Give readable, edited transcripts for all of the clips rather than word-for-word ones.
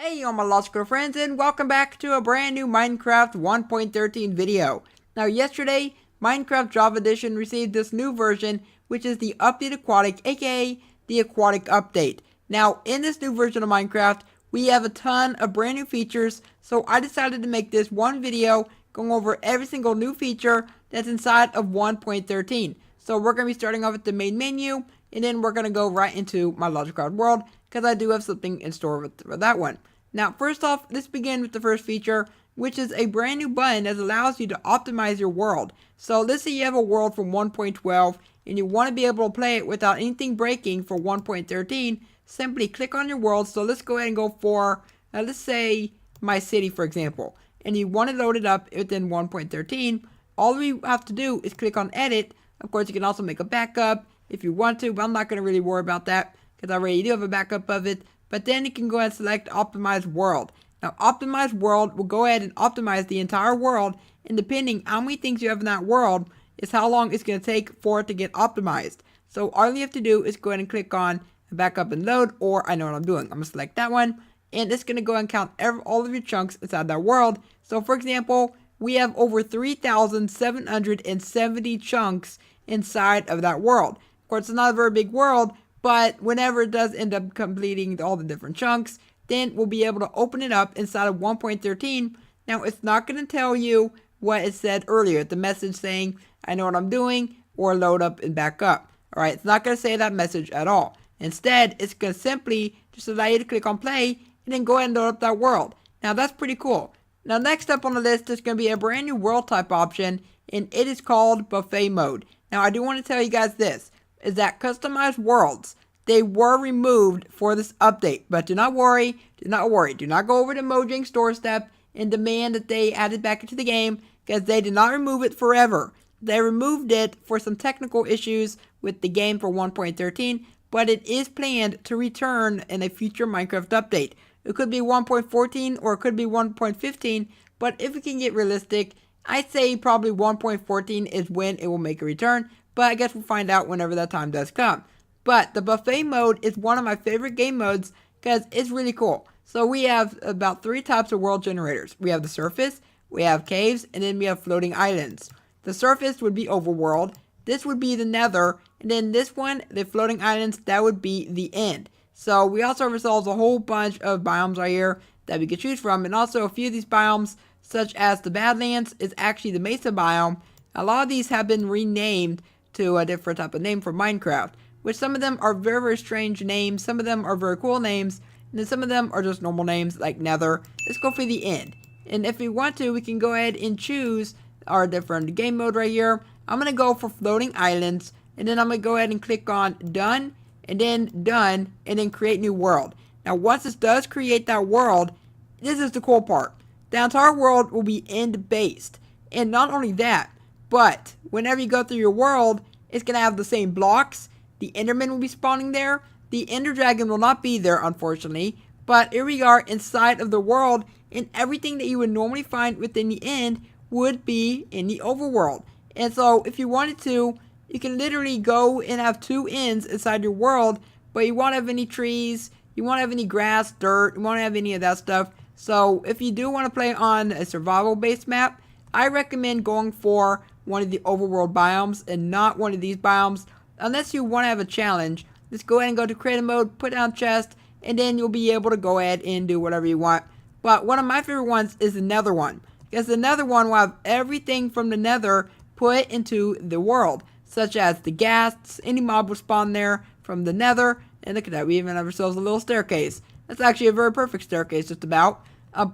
Hey all my logical friends, and welcome back to a brand new Minecraft 1.13 video. Now yesterday, Minecraft Java Edition received this new version, which is the Update Aquatic, aka the Aquatic Update. Now in this new version of Minecraft, we have a ton of brand new features, so I decided to make this one video going over every single new feature that's inside of 1.13. So we're going to be starting off with the main menu, and then we're going to go right into my Logical world, because I do have something in store for that one. Now, first off, let's begin with the first feature, which is a brand new button that allows you to optimize your world. So let's say you have a world from 1.12 and you want to be able to play it without anything breaking for 1.13. Simply click on your world. So let's go ahead and go for, let's say, my city, for example. And you want to load it up within 1.13. All we have to do is click on edit. Of course, you can also make a backup if you want to, but I'm not going to really worry about that because I already do have a backup of it. But then you can go ahead and select Optimize World. Now, Optimize World will go ahead and optimize the entire world, and depending how many things you have in that world is how long it's going to take for it to get optimized. So all you have to do is go ahead and click on Backup and Load, or I know what I'm doing. I'm going to select that one, and it's going to go ahead and count all of your chunks inside that world. So for example, we have over 3,770 chunks inside of that world. Of course, it's not a very big world, but whenever it does end up completing all the different chunks, then we'll be able to open it up inside of 1.13. Now, it's not going to tell you what it said earlier, the message saying, I know what I'm doing, or load up and back up. All right, it's not going to say that message at all. Instead, it's going to simply just allow you to click on play and then go ahead and load up that world. Now, that's pretty cool. Now, next up on the list is going to be a brand new world type option, and it is called Buffet Mode. Now, I do want to tell you guys this, is that customized worlds, they were removed for this update. But do not worry, do not worry. Do not go over to Mojang Store Step and demand that they add it back into the game, because they did not remove it forever. They removed it for some technical issues with the game for 1.13, but it is planned to return in a future Minecraft update. It could be 1.14 or it could be 1.15, but if we can get realistic, I'd say probably 1.14 is when it will make a return, but I guess we'll find out whenever that time does come. But the buffet mode is one of my favorite game modes because it's really cool. So we have about 3 types of world generators. We have the surface, we have caves, and then we have floating islands. The surface would be Overworld, this would be the nether, and then this one, the floating islands, that would be the end. So we also have ourselves a whole bunch of biomes right here that we could choose from, and also a few of these biomes, such as the Badlands, is actually the Mesa biome. A lot of these have been renamed to a different type of name for Minecraft, which some of them are very, very strange names, some of them are very cool names, and then some of them are just normal names like Nether. Let's go for the end. And if we want to, we can go ahead and choose our different game mode right here. I'm going to go for floating islands, and then I'm going to go ahead and click on done, and then create new world. Now once this does create that world, this is the cool part. The entire world will be end based. And not only that, but whenever you go through your world, it's going to have the same blocks. The Enderman will be spawning there. The Ender Dragon will not be there, unfortunately. But here we are inside of the world, and everything that you would normally find within the end would be in the overworld. And so if you wanted to, you can literally go and have 2 ends inside your world, but you won't have any trees, you won't have any grass, dirt, you won't have any of that stuff. So if you do want to play on a survival based map, I recommend going for one of the overworld biomes and not one of these biomes. Unless you want to have a challenge, just go ahead and go to creative mode, put down chest, and then you'll be able to go ahead and do whatever you want. But one of my favorite ones is the nether one, because the nether one will have everything from the nether put into the world, such as the ghast, any mob will spawn there from the nether, and look at that, we even have ourselves a little staircase. That's actually a very perfect staircase just about,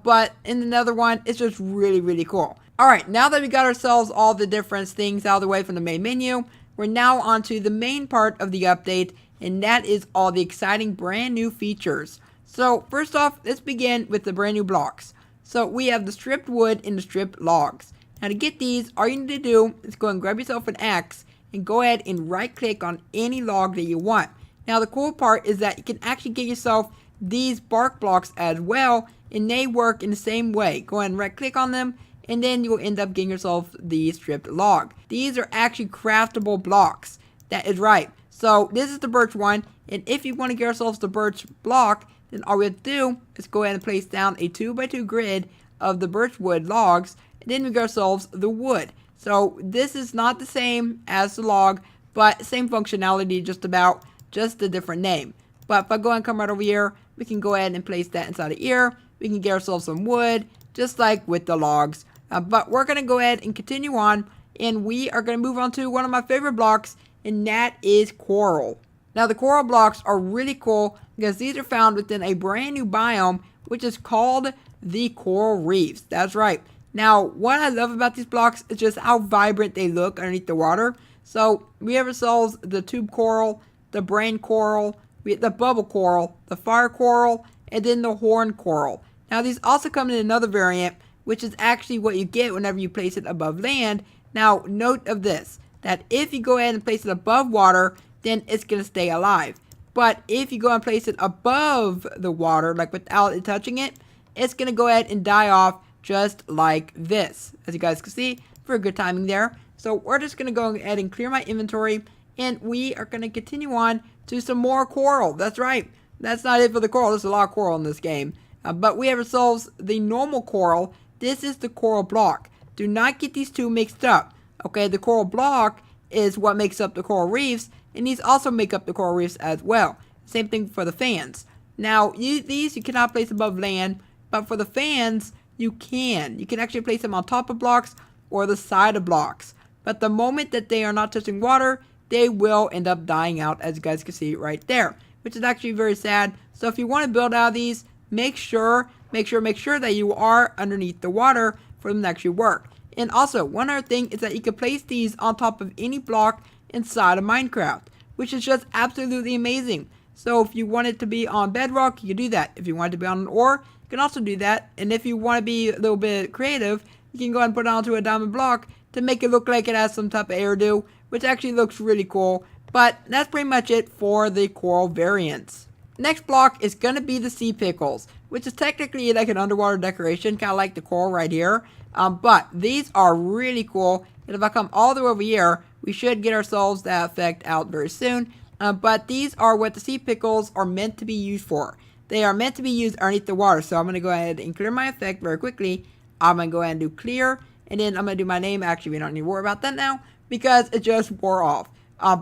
but in the nether one, it's just really, really cool. Alright, now that we got ourselves all the different things out of the way from the main menu, we're now on to the main part of the update, and that is all the exciting brand new features. So first off, let's begin with the brand new blocks. So we have the stripped wood and the stripped logs. Now to get these, all you need to do is go and grab yourself an axe and go ahead and right click on any log that you want. Now the cool part is that you can actually get yourself these bark blocks as well, and they work in the same way. Go ahead and right click on them, and then you'll end up getting yourself the stripped log. These are actually craftable blocks. That is right. So this is the birch one, and if you want to get yourselves the birch block, then all we have to do is go ahead and place down a 2x2 grid of the birchwood logs, and then we get ourselves the wood. So this is not the same as the log, but same functionality just about, just a different name. But if I go and come right over here, we can go ahead and place that inside of here. We can get ourselves some wood, just like with the logs. But we're going to go ahead and continue on, and we are going to move on to one of my favorite blocks, and that is coral. Now the coral blocks are really cool because these are found within a brand new biome, which is called the coral reefs. That's right. Now what I love about these blocks is just how vibrant they look underneath the water. So we have ourselves the tube coral, the brain coral, the bubble coral, the fire coral, and then the horn coral. Now these also come in another variant, which is actually what you get whenever you place it above land. Now note of this, that if you go ahead and place it above water, then it's going to stay alive. But if you go and place it above the water, like without it touching it, it's going to go ahead and die off just like this. As you guys can see, for good timing there. So we're just going to go ahead and clear my inventory, and we are going to continue on to some more coral. That's right. That's not it for the coral. There's a lot of coral in this game. But we have ourselves the normal coral. This is the coral block. Do not get these two mixed up. Okay, the coral block is what makes up the coral reefs, and these also make up the coral reefs as well. Same thing for the fans. Now, these you cannot place above land, but for the fans, you can. You can actually place them on top of blocks or the side of blocks. But the moment that they are not touching water, they will end up dying out, as you guys can see right there, which is actually very sad. So if you want to build out of these, make sure that you are underneath the water for them to actually work. And also, one other thing is that you can place these on top of any block inside of Minecraft, which is just absolutely amazing. So if you want it to be on bedrock, you can do that. If you want it to be on an ore, you can also do that. And if you want to be a little bit creative, you can go ahead and put it onto a diamond block to make it look like it has some type of hairdo, which actually looks really cool. But that's pretty much it for the coral variants. Next block is going to be the sea pickles, which is technically like an underwater decoration, kind of like the coral right here. But these are really cool, and if I come all the way over here, we should get ourselves that effect out very soon. But these are what the sea pickles are meant to be used for. They are meant to be used underneath the water, so I'm going to go ahead and clear my effect very quickly. I'm going to go ahead and do clear, and then I'm going to do my name. Actually, we don't need to worry about that now, because it just wore off.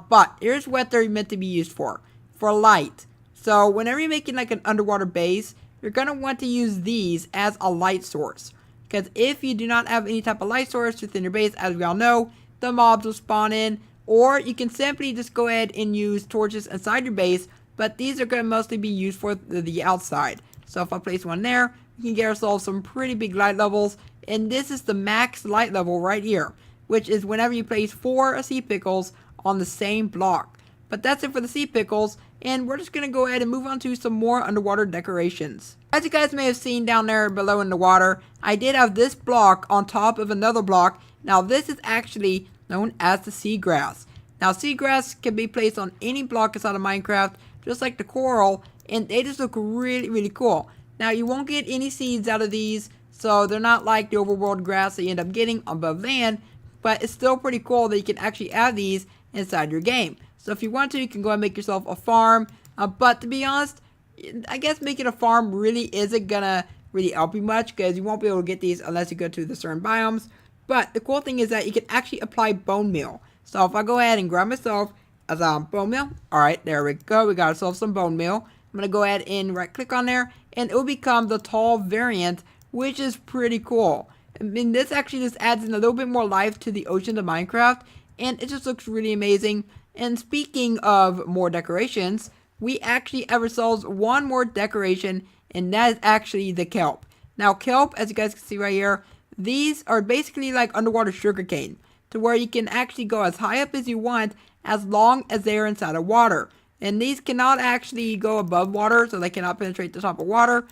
But here's what they're meant to be used for light. So whenever you're making like an underwater base, you're going to want to use these as a light source. Because if you do not have any type of light source within your base, as we all know, the mobs will spawn in. Or you can simply just go ahead and use torches inside your base. But these are going to mostly be used for the outside. So if I place one there, we can get ourselves some pretty big light levels. And this is the max light level right here, which is whenever you place 4 sea pickles on the same block. But that's it for the sea pickles, and we're just going to go ahead and move on to some more underwater decorations. As you guys may have seen down there below in the water, I did have this block on top of another block. Now this is actually known as the seagrass. Now seagrass can be placed on any block inside of Minecraft, just like the coral, and they just look really, really cool. Now you won't get any seeds out of these, so they're not like the overworld grass that you end up getting above land, but it's still pretty cool that you can actually add these inside your game. So if you want to, you can go and make yourself a farm. But to be honest, I guess making a farm really isn't gonna really help you much, because you won't be able to get these unless you go to the certain biomes. But the cool thing is that you can actually apply bone meal. So if I go ahead and grab myself as bone meal, alright, there we go. We got ourselves some bone meal. I'm gonna go ahead and right click on there, and it will become the tall variant, which is pretty cool. I mean, this actually just adds in a little bit more life to the ocean of Minecraft, and it just looks really amazing. And speaking of more decorations, we actually have ourselves one more decoration, and that is actually the kelp. Now kelp, as you guys can see right here, these are basically like underwater sugarcane, to where you can actually go as high up as you want as long as they're inside of water. And these cannot actually go above water, so they cannot penetrate the top of water.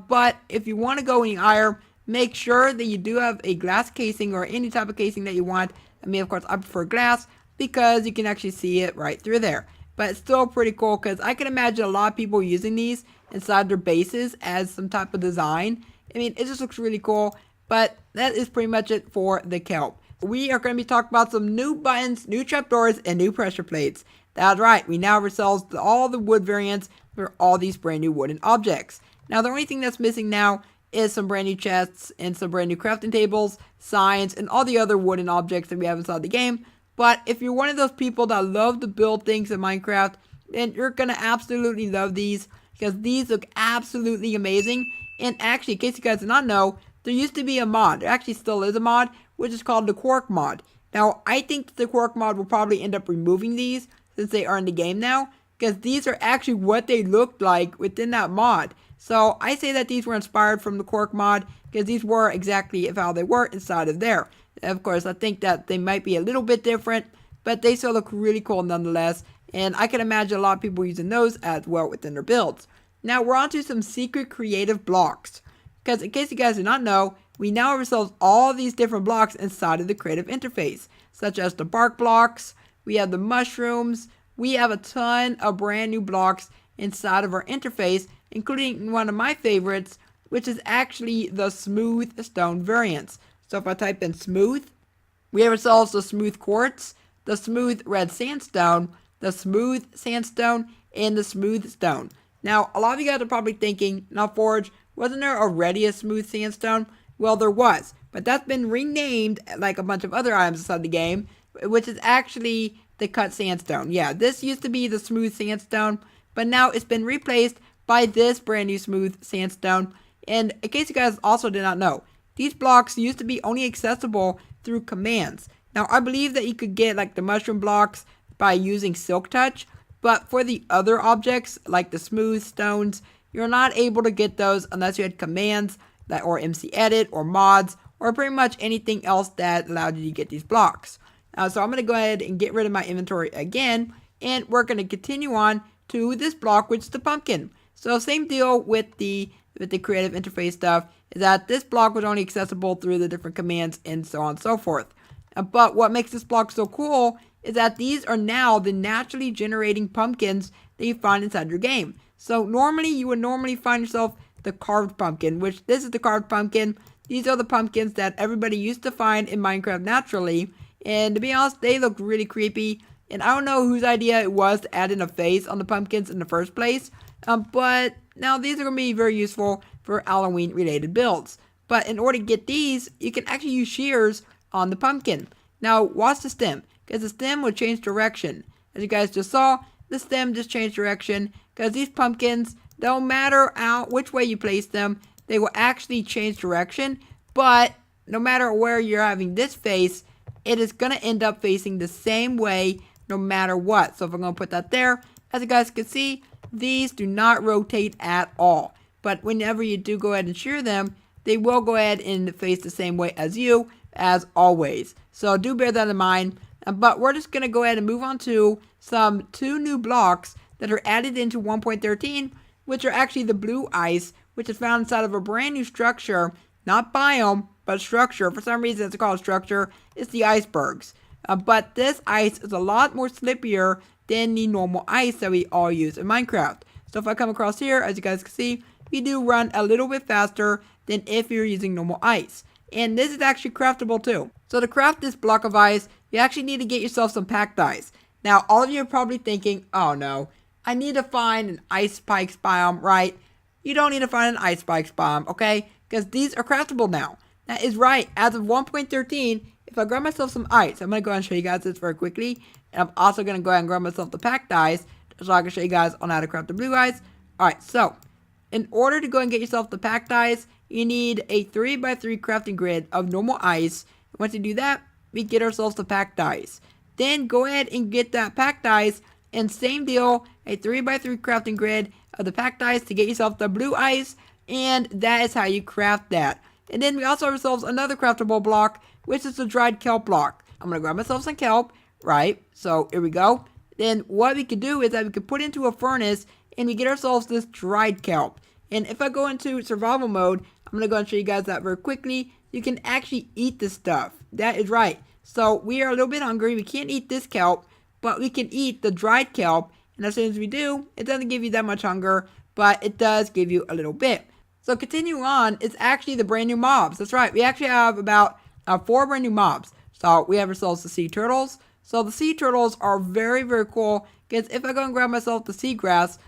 But if you want to go any higher, make sure that you do have a glass casing or any type of casing that you want. I mean, of course, I prefer glass, because you can actually see it right through there. But it's still pretty cool, because I can imagine a lot of people using these inside their bases as some type of design. I mean, it just looks really cool. But that is pretty much it for the kelp. We are going to be talking about some new buttons, new trapdoors, and new pressure plates. That's right, we now have ourselves all the wood variants, for all these brand new wooden objects. Now the only thing that's missing now is some brand new chests and some brand new crafting tables, signs, and all the other wooden objects that we have inside the game. But if you're one of those people that love to build things in Minecraft, then you're going to absolutely love these, because these look absolutely amazing. And actually, in case you guys did not know, there used to be a mod, there actually still is a mod, which is called the Quark mod. Now, I think the Quark mod will probably end up removing these since they are in the game now, because these are actually what they looked like within that mod. So I say that these were inspired from the Quark mod, because these were exactly how they were inside of there. Of course, I think that they might be a little bit different, but they still look really cool nonetheless. And I can imagine a lot of people using those as well within their builds. Now we're on to some secret creative blocks. Because in case you guys do not know, we now have ourselves all these different blocks inside of the creative interface. Such as the bark blocks, we have the mushrooms, we have a ton of brand new blocks inside of our interface, including one of my favorites, which is actually the smooth stone variants. So if I type in smooth, we have ourselves the smooth quartz, the smooth red sandstone, the smooth sandstone, and the smooth stone. Now, a lot of you guys are probably thinking, now Forge, wasn't there already a smooth sandstone? Well, there was, but that's been renamed like a bunch of other items inside the game, which is actually the cut sandstone. Yeah, this used to be the smooth sandstone, but now it's been replaced by this brand new smooth sandstone. And in case you guys also did not know, these blocks used to be only accessible through commands. Now, I believe that you could get like the mushroom blocks by using silk touch, but for the other objects like the smooth stones, you're not able to get those unless you had commands that or MC edit or mods or pretty much anything else that allowed you to get these blocks. So I'm going to go ahead and get rid of my inventory again, and we're going to continue on to this block, which is the pumpkin. So same deal with the creative interface stuff, is that this block was only accessible through the different commands and so on and so forth. But what makes this block so cool is that these are now the naturally generating pumpkins that you find inside your game. So normally you would find yourself the carved pumpkin, which this is the carved pumpkin. These are the pumpkins that everybody used to find in Minecraft naturally. And to be honest, they look really creepy. And I don't know whose idea it was to add in a face on the pumpkins in the first place. But now these are going to be very useful for Halloween related builds. But in order to get these, you can actually use shears on the pumpkin. Now watch the stem, because the stem will change direction. As you guys just saw, the stem just changed direction, because these pumpkins, no matter which way you place them, they will actually change direction. But no matter where you're having this face, it is going to end up facing the same way no matter what. So if I'm going to put that there, as you guys can see, these do not rotate at all. But whenever you do go ahead and shear them, they will go ahead and face the same way as you, as always. So do bear that in mind. But we're just going to go ahead and move on to two new blocks that are added into 1.13, which are actually the blue ice, which is found inside of a brand new structure, not biome, but structure. For some reason it's called structure. It's the icebergs. But this ice is a lot more slippier than the normal ice that we all use in Minecraft. So if I come across here, as you guys can see, we do run a little bit faster than if you're using normal ice. And this is actually craftable too. So to craft this block of ice, you actually need to get yourself some packed ice. Now, all of you are probably thinking, oh no, I need to find an ice spikes biome, right? You don't need to find an ice spikes biome, okay? Because these are craftable now. That is right. As of 1.13, if I grab myself some ice, I'm going to go ahead and show you guys this very quickly. And I'm also going to go ahead and grab myself the packed ice so I can show you guys on how to craft the blue ice. Alright, so in order to go and get yourself the packed ice, you need a 3x3 crafting grid of normal ice. Once you do that, we get ourselves the packed ice. Then go ahead and get that packed ice, and same deal, a 3x3 crafting grid of the packed ice to get yourself the blue ice, and that is how you craft that. And then we also have ourselves another craftable block, which is the dried kelp block. I'm going to grab myself some kelp, right? So here we go. Then what we could do is that we could put into a furnace, and we get ourselves this dried kelp. And if I go into survival mode, I'm going to go and show you guys that very quickly. You can actually eat this stuff. That is right. So we are a little bit hungry. We can't eat this kelp, but we can eat the dried kelp. And as soon as we do, it doesn't give you that much hunger, but it does give you a little bit. So continuing on, it's actually the brand new mobs. That's right. We actually have about 4 brand new mobs. So we have ourselves the sea turtles. So the sea turtles are very, very cool, because if I go and grab myself the seagrass,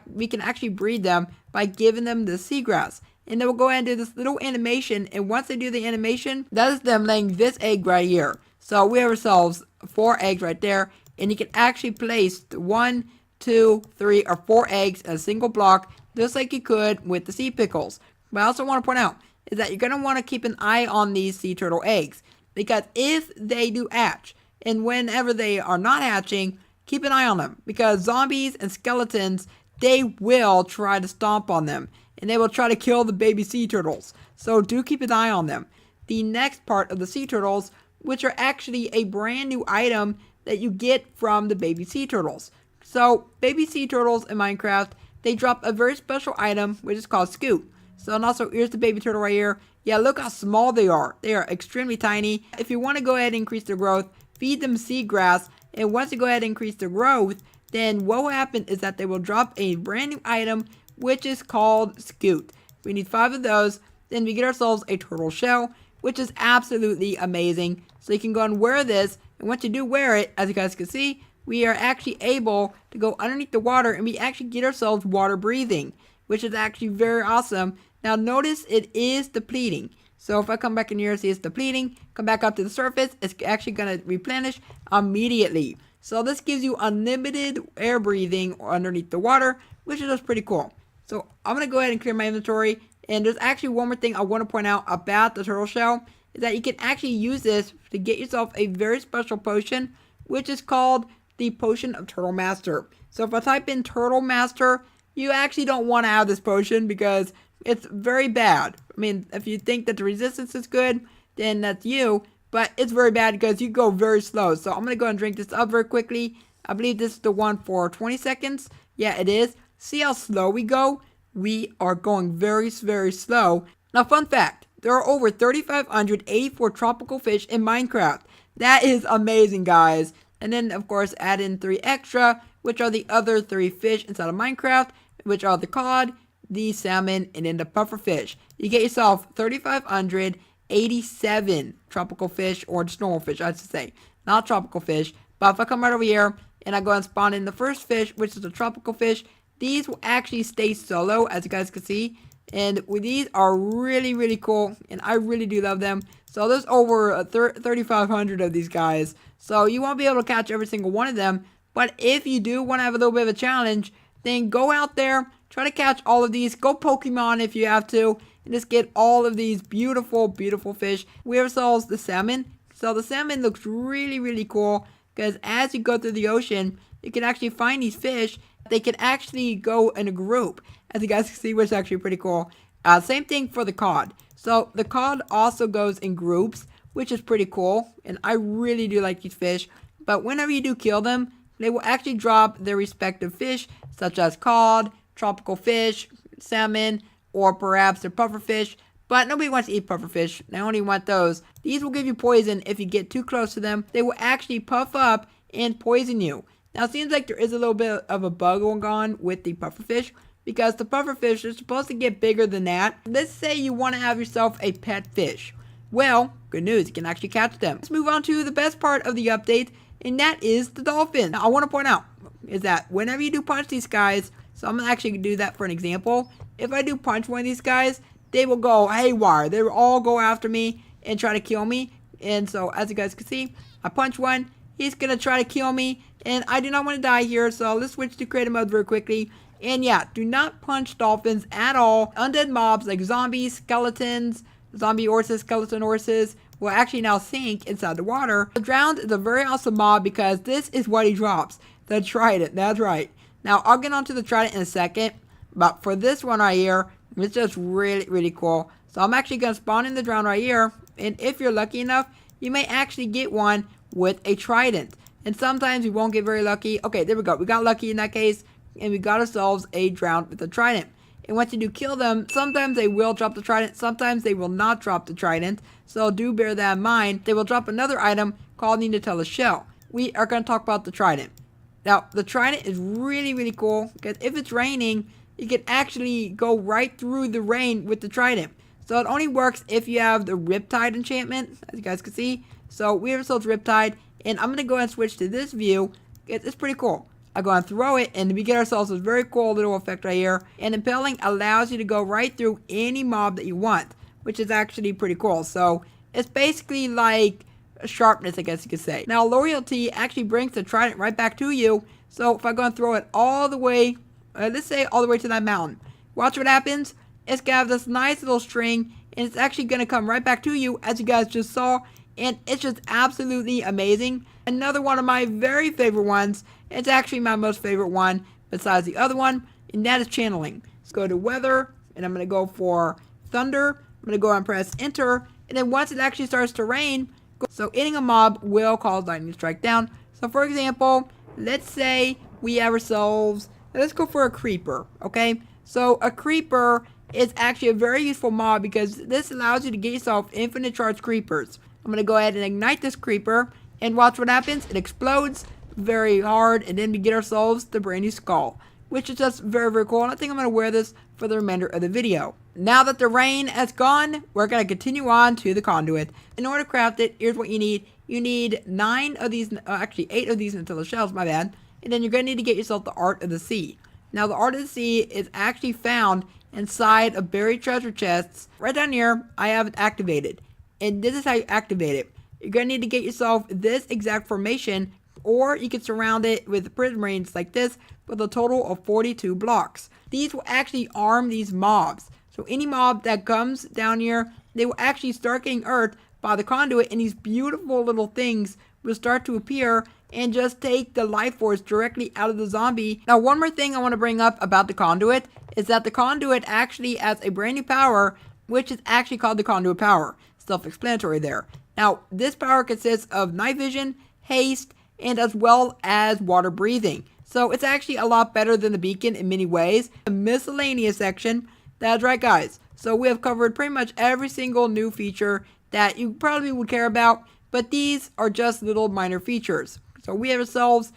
we can actually breed them by giving them the seagrass. And they will go ahead and do this little animation, and once they do the animation, that is them laying this egg right here. So we have ourselves 4 eggs right there, and you can actually place 1, 2, 3, or 4 eggs in a single block, just like you could with the sea pickles. But I also want to point out is that you're going to want to keep an eye on these sea turtle eggs, because if they do hatch, and whenever they are not hatching, keep an eye on them, because zombies and skeletons, they will try to stomp on them, and they will try to kill the baby sea turtles. So do keep an eye on them. The next part of the sea turtles, which are actually a brand new item that you get from the baby sea turtles. So baby sea turtles in Minecraft, they drop a very special item, which is called Scoot. So, and also here's the baby turtle right here. Yeah, look how small they are. They are extremely tiny. If you want to go ahead and increase their growth, feed them seagrass, and once you go ahead and increase their growth, then what will happen is that they will drop a brand new item, which is called Scoot. We need 5 of those, then we get ourselves a turtle shell, which is absolutely amazing. So you can go and wear this, and once you do wear it, as you guys can see, we are actually able to go underneath the water, and we actually get ourselves water breathing, which is actually very awesome. Now notice it is depleting. So if I come back in here and see it's depleting, come back up to the surface, it's actually going to replenish immediately. So this gives you unlimited air breathing underneath the water, which is just pretty cool. So I'm going to go ahead and clear my inventory. And there's actually one more thing I want to point out about the turtle shell, is that you can actually use this to get yourself a very special potion, which is called the Potion of Turtle Master. So if I type in Turtle Master, you actually don't want to have this potion because it's very bad. I mean, if you think that the resistance is good, then that's you. But it's very bad because you go very slow. So I'm going to go and drink this up very quickly. I believe this is the one for 20 seconds. Yeah, it is. See how slow we go? We are going very, very slow. Now, fun fact. There are over 3,584 tropical fish in Minecraft. That is amazing, guys. And then, of course, add in 3 extra, which are the other 3 fish inside of Minecraft, which are the cod, the salmon, and then the pufferfish. You get yourself 3,587 tropical fish, or just normal fish, I should say. Not tropical fish. But if I come right over here, and I go and spawn in the first fish, which is the tropical fish, these will actually stay solo, as you guys can see. And these are really, really cool, and I really do love them. So there's over 3,500 of these guys. So you won't be able to catch every single one of them. But if you do want to have a little bit of a challenge, then go out there, try to catch all of these. Go Pokemon if you have to, and just get all of these beautiful, beautiful fish. We have ourselves the salmon. So the salmon looks really, really cool, because as you go through the ocean, you can actually find these fish. They can actually go in a group, as you guys can see, which is actually pretty cool. Same thing for the cod. So the cod also goes in groups, which is pretty cool, and I really do like these fish. But whenever you do kill them, they will actually drop their respective fish, such as cod, tropical fish, salmon, or perhaps their pufferfish. But nobody wants to eat pufferfish. They only want those. These will give you poison if you get too close to them. They will actually puff up and poison you. Now, it seems like there is a little bit of a bug going on with the pufferfish, because the pufferfish are supposed to get bigger than that. Let's say you want to have yourself a pet fish. Well, good news, you can actually catch them. Let's move on to the best part of the update, and that is the dolphin. Now, I want to point out is that whenever you do punch these guys, so I'm actually going to do that for an example. If I do punch one of these guys, they will go haywire. They will all go after me and try to kill me. And so, as you guys can see, I punch one. He's going to try to kill me, and I do not want to die here, so let's switch to creative mode very quickly. And yeah, do not punch dolphins at all. Undead mobs like zombies, skeletons, zombie horses, skeleton horses will actually now sink inside the water. The drowned is a very awesome mob because this is what he drops. The trident, that's right. Now, I'll get onto the trident in a second, but for this one right here, it's just really, really cool. So I'm actually going to spawn in the drown right here, and if you're lucky enough, you may actually get one with a trident. And sometimes we won't get very lucky. Okay, there we go. We got lucky in that case, and we got ourselves a drowned with a trident. And once you do kill them, sometimes they will drop the trident, sometimes they will not drop the trident. So do bear that in mind. They will drop another item called Ninetella Shell. We are going to talk about the trident. Now, the trident is really, really cool, because if it's raining, you can actually go right through the rain with the trident. So it only works if you have the Riptide enchantment, as you guys can see. So we have ourselves Riptide, and I'm going to go ahead and switch to this view. It's pretty cool. I go and throw it, and we get ourselves this very cool little effect right here. And impaling allows you to go right through any mob that you want, which is actually pretty cool. So it's basically like sharpness, I guess you could say. Now, loyalty actually brings the trident right back to you. So if I go and throw it all the way, let's say all the way to that mountain, watch what happens. It's gonna have this nice little string, and it's actually gonna come right back to you, as you guys just saw. And it's just absolutely amazing. Another one of my very favorite ones. It's actually my most favorite one besides the other one, and that is channeling. Let's go to weather, and I'm gonna go for thunder. I'm gonna go and press enter, and then once it actually starts to rain, so hitting a mob will cause lightning to strike down. So for example, let's say we have ourselves, let's go for a creeper, okay? So a creeper is actually a very useful mob because this allows you to get yourself infinite charge creepers. I'm going to go ahead and ignite this creeper, and watch what happens. It explodes very hard, and then we get ourselves the brand new skull, which is just very, very cool. And I think I'm going to wear this for the remainder of the video. Now that the rain has gone, we're going to continue on to the conduit. In order to craft it, here's what you need. You need 9 of these, actually 8 of these Nutella shells, my bad. And then you're going to need to get yourself the Art of the Sea. Now, the Art of the Sea is actually found inside of buried treasure chests. Right down here, I have it activated. And this is how you activate it. You're going to need to get yourself this exact formation, or you can surround it with prismarines like this with a total of 42 blocks. These will actually arm these mobs. So any mob that comes down here, they will actually start getting earthed by the conduit, and these beautiful little things will start to appear and just take the life force directly out of the zombie. Now, one more thing I want to bring up about the conduit is that the conduit actually has a brand new power, which is actually called the conduit power. Self-explanatory there. Now, this power consists of night vision, haste, and as well as water breathing. So it's actually a lot better than the beacon in many ways. The miscellaneous section, that's right guys. So we have covered pretty much every single new feature that you probably would care about, but these are just little minor features. So we have ourselves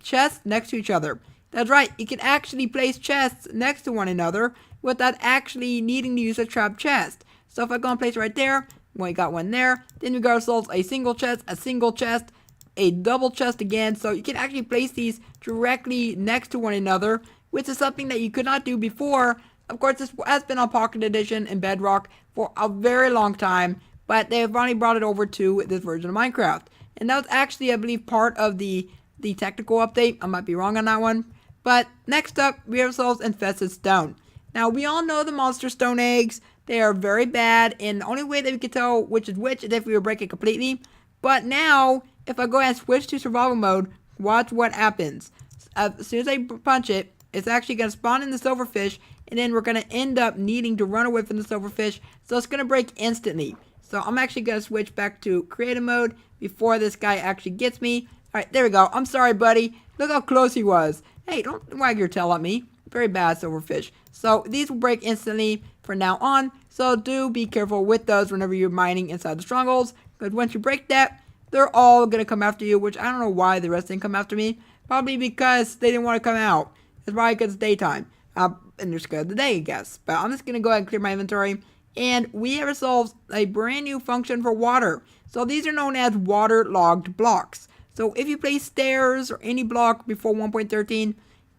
chests next to each other. That's right, you can actually place chests next to one another without actually needing to use a trap chest. So if I go and place right there, we got one there, then we got ourselves a single chest, a double chest again. So you can actually place these directly next to one another, which is something that you could not do before. Of course, this has been on Pocket Edition and Bedrock for a very long time, but they have finally brought it over to this version of Minecraft. And that was actually, I believe, part of the technical update. I might be wrong on that one. But next up, we have ourselves Infested Stone. Now, we all know the monster stone eggs. They are very bad, and the only way that we can tell which is which is if we were break it completely. But now, if I go and switch to survival mode, watch what happens. As soon as I punch it, it's actually going to spawn in the silverfish, and then we're going to end up needing to run away from the silverfish, so it's going to break instantly. So I'm actually going to switch back to creative mode before this guy actually gets me. Alright, there we go. I'm sorry, buddy. Look how close he was. Hey, don't wag your tail at me. Very bad, silverfish. So these will break instantly from now on. So do be careful with those whenever you're mining inside the strongholds. Because once you break that, they're all going to come after you. Which I don't know why the rest didn't come after me. Probably because they didn't want to come out. It's probably because it's daytime. And they're scared of the day, I guess. But I'm just going to go ahead and clear my inventory. And we have ourselves a brand new function for water. So these are known as waterlogged blocks. So if you place stairs or any block before 1.13,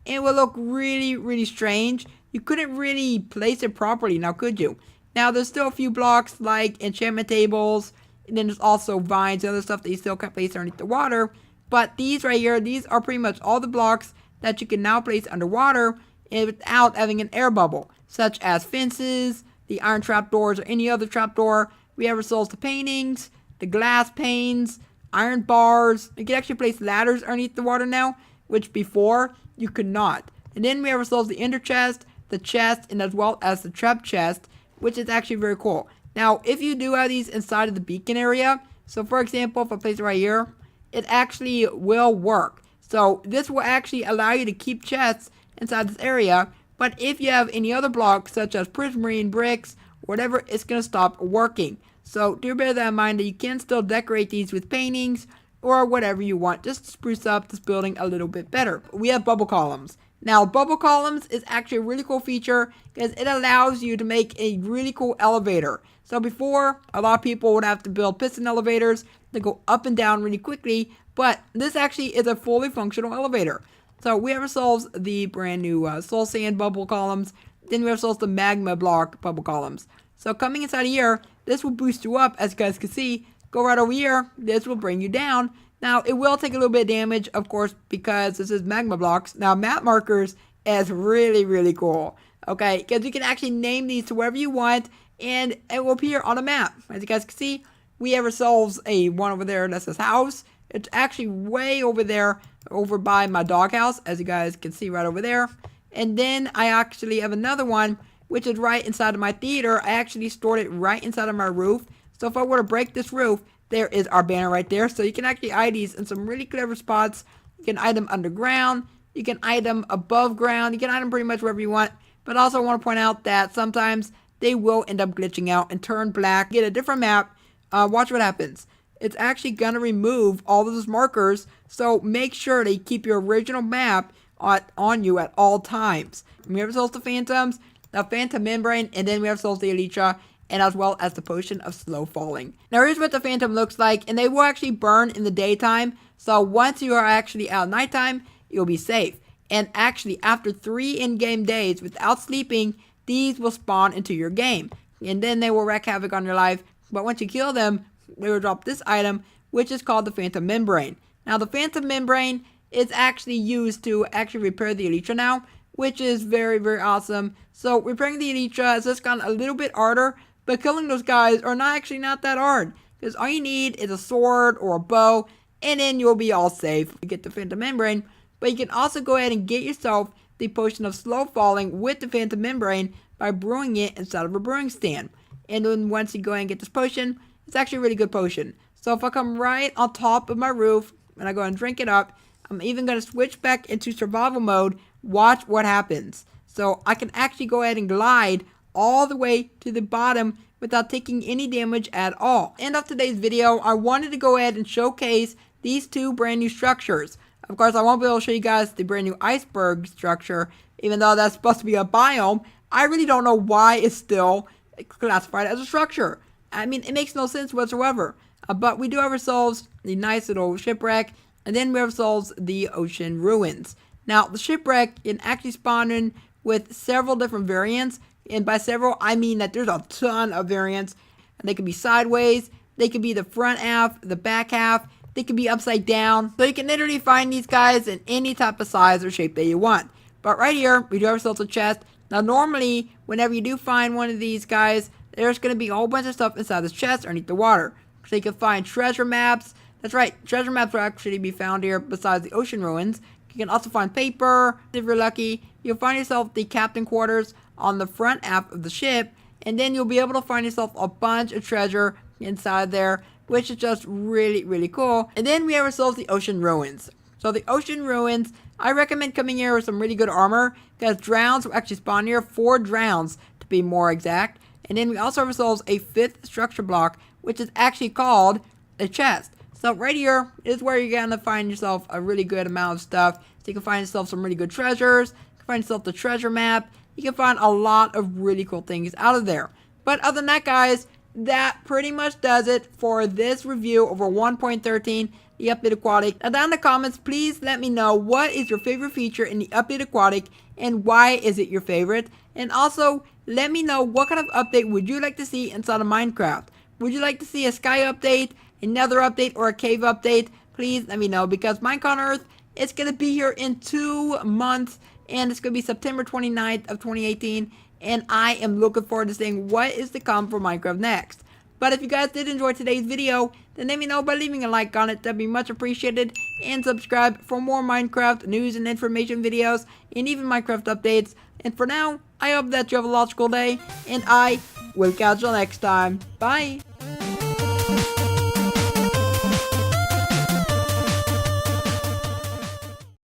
it will look really, really strange. You couldn't really place it properly, now could you? Now there's still a few blocks like enchantment tables, and then there's also vines and other stuff that you still can't place underneath the water. But these right here, these are pretty much all the blocks that you can now place underwater without having an air bubble, such as fences, the iron trapdoors, or any other trapdoor. We have ourselves the paintings, the glass panes, iron bars. You can actually place ladders underneath the water now, which before you could not. And then we have ourselves the ender chest, the chest, and as well as the trap chest, which is actually very cool. Now, if you do have these inside of the beacon area, so for example, if I place it right here, it actually will work. So this will actually allow you to keep chests inside this area. But if you have any other blocks, such as prismarine bricks, whatever, it's going to stop working. So do bear that in mind that you can still decorate these with paintings or whatever you want, just to spruce up this building a little bit better. We have bubble columns. Now, bubble columns is actually a really cool feature because it allows you to make a really cool elevator. So before, a lot of people would have to build piston elevators that go up and down really quickly, but this actually is a fully functional elevator. So we have ourselves the brand new soul sand bubble columns. Then we have ourselves the magma block bubble columns. So coming inside of here, this will boost you up, as you guys can see. Go right over here, this will bring you down. Now, it will take a little bit of damage, of course, because this is magma blocks. Now, map markers is really, really cool. Okay, because you can actually name these to whatever you want, and it will appear on a map. As you guys can see, we have ourselves a one over there that says house. It's actually way over there, over by my doghouse, as you guys can see right over there. And then I actually have another one, which is right inside of my theater. I actually stored it right inside of my roof. So if I were to break this roof, there is our banner right there. So you can actually hide these in some really clever spots. You can hide them underground. You can hide them above ground. You can hide them pretty much wherever you want. But I also want to point out that sometimes they will end up glitching out and turn black. Get a different map. Watch what happens. It's actually going to remove all of those markers. So make sure to keep your original map on you at all times. And we have ourselves the Phantoms, the Phantom Membrane, and then we have ourselves the Elytra, and as well as the Potion of Slow Falling. Now here's what the Phantom looks like, and they will actually burn in the daytime. So once you are actually out at nighttime, you'll be safe. And actually, after 3 in-game days without sleeping, these will spawn into your game. And then they will wreak havoc on your life. But once you kill them, they will drop this item, which is called the Phantom Membrane. Now the Phantom Membrane is actually used to actually repair the Elytra now, which is very, very awesome. So repairing the Elytra has just gotten a little bit harder, but killing those guys are not that hard. Because all you need is a sword or a bow, and then you'll be all safe. You get the Phantom Membrane, but you can also go ahead and get yourself the Potion of Slow Falling with the Phantom Membrane by brewing it inside of a brewing stand. And then once you go ahead and get this potion, it's actually a really good potion. So if I come right on top of my roof and I go and drink it up, I'm even going to switch back into survival mode. Watch what happens. So I can actually go ahead and glide all the way to the bottom without taking any damage at all. End of today's video, I wanted to go ahead and showcase these two brand new structures. Of course, I won't be able to show you guys the brand new iceberg structure, even though that's supposed to be a biome. I really don't know why it's still classified as a structure. I mean, it makes no sense whatsoever. But we do have ourselves the nice little shipwreck, and then we have ourselves the ocean ruins. Now, the shipwreck can actually spawn in with several different variants, and by several, I mean that there's a ton of variants. And they could be sideways, they could be the front half, the back half, they could be upside down. So you can literally find these guys in any type of size or shape that you want. But right here, we do have ourselves a chest. Now, normally, whenever you do find one of these guys, there's going to be a whole bunch of stuff inside this chest underneath the water. So you can find treasure maps. That's right, treasure maps will actually be found here besides the ocean ruins. You can also find paper. If you're lucky, you'll find yourself the captain quarters on the front half of the ship. And then you'll be able to find yourself a bunch of treasure inside there, which is just really, really cool. And then we have ourselves the ocean ruins. So the ocean ruins, I recommend coming here with some really good armor, because drowns will actually spawn here, 4 drowns to be more exact. And then we also have ourselves a 5th structure block, which is actually called a chest. So right here is where you're going to find yourself a really good amount of stuff. So you can find yourself some really good treasures. You can find yourself the treasure map. You can find a lot of really cool things out of there. But other than that, guys, that pretty much does it for this review over 1.13, the update Aquatic. Now down in the comments, please let me know what is your favorite feature in the update Aquatic and why is it your favorite. And also, let me know what kind of update would you like to see inside of Minecraft. Would you like to see a sky update, another update, or a cave update? Please let me know, because Minecraft on Earth, it's going to be here in 2 months, and it's going to be September 29th of 2018, and I am looking forward to seeing what is to come for Minecraft next. But if you guys did enjoy today's video, then let me know by leaving a like on it. That'd be much appreciated. And subscribe for more Minecraft news and information videos, and even Minecraft updates. And for now, I hope that you have a logical day, and I will catch you next time. Bye!